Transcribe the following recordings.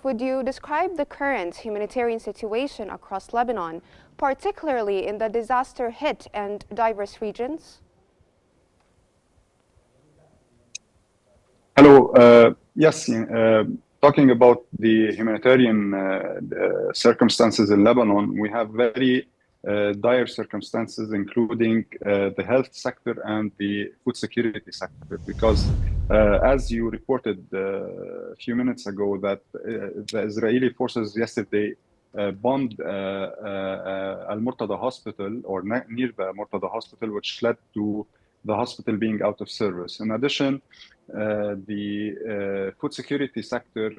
would you describe the current humanitarian situation across Lebanon, particularly in the disaster-hit and diverse regions? Hello. Yes, talking about the humanitarian circumstances in Lebanon, we have very dire circumstances, including the health sector and the food security sector, because as you reported a few minutes ago, that the Israeli forces yesterday bombed Al Murtada Hospital, or near the Murtada Hospital, which led to the hospital being out of service. In addition, the food security sector,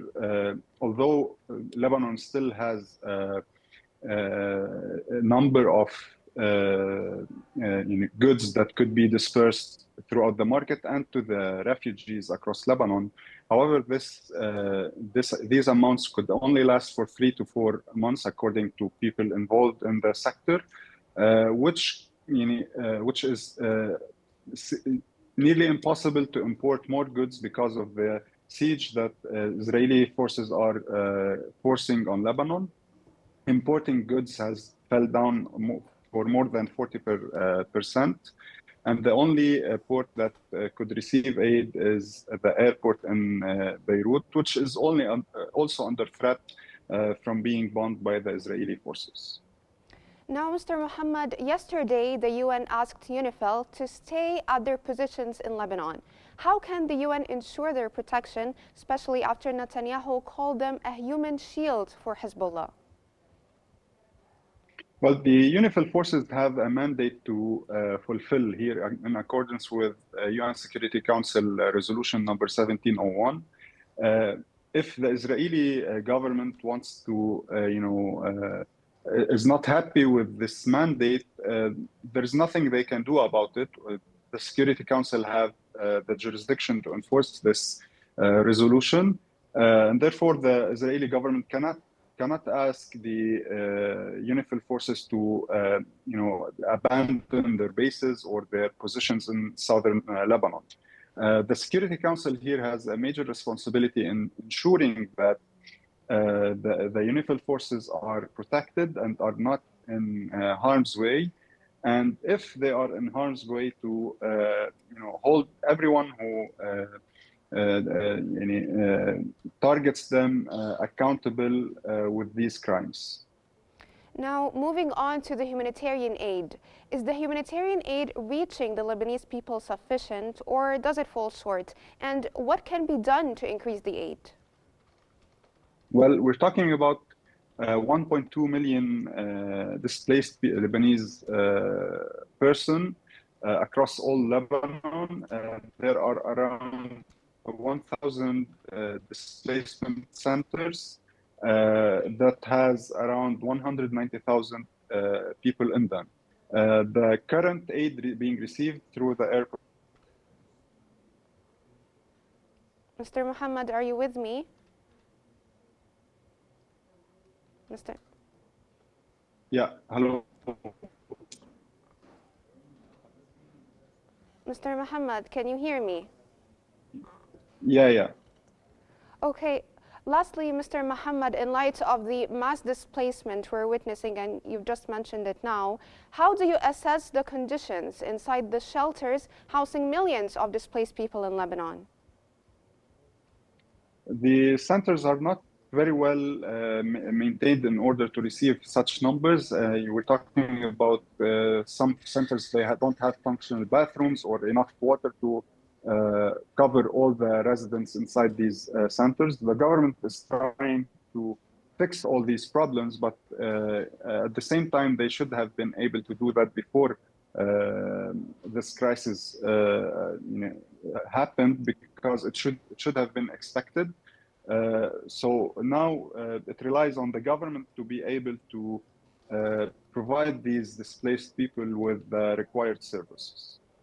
although Lebanon still has a number of goods that could be dispersed throughout the market and to the refugees across Lebanon. However, these amounts could only last for 3 to 4 months, according to people involved in the sector, which is nearly impossible to import more goods because of the siege that Israeli forces are forcing on Lebanon. Importing goods has fell down for more than 40%. And the only port that could receive aid is the airport in Beirut, which is also under threat from being bombed by the Israeli forces. Now, Mr. Mohammed, yesterday the UN asked UNIFIL to stay at their positions in Lebanon. How can the UN ensure their protection, especially after Netanyahu called them a human shield for Hezbollah? Well, the UNIFIL forces have a mandate to fulfill here in accordance with UN Security Council Resolution number 1701. If the Israeli government wants to, is not happy with this mandate, there is nothing they can do about it. The Security Council have the jurisdiction to enforce this resolution, and therefore the Israeli government cannot ask the UNIFIL forces to abandon their bases or their positions in southern Lebanon. The Security Council here has a major responsibility in ensuring that the UNIFIL forces are protected and are not in harm's way. And if they are in harm's way, to hold everyone who targets them accountable with these crimes. Now, moving on to the humanitarian aid. Is the humanitarian aid reaching the Lebanese people sufficient, or does it fall short? And what can be done to increase the aid? Well, we're talking about 1.2 million displaced Lebanese person across all Lebanon. There are around 1,000 displacement centers that has around 190,000 people in them. The current aid being received through the airport. Mr. Mohammed, are you with me? Yeah, hello. Mr. Mohammed, can you hear me? Yeah. Okay. Lastly, Mr. Mohammed, in light of the mass displacement we're witnessing, and you've just mentioned it now, how do you assess the conditions inside the shelters housing millions of displaced people in Lebanon? The centers are not very well maintained in order to receive such numbers. You were talking about some centers, they don't have functional bathrooms or enough water to cover all the residents inside these centers. The government is trying to fix all these problems, but at the same time, they should have been able to do that before this crisis happened, because it should have been expected. So now it relies on the government to be able to provide these displaced people with the required services.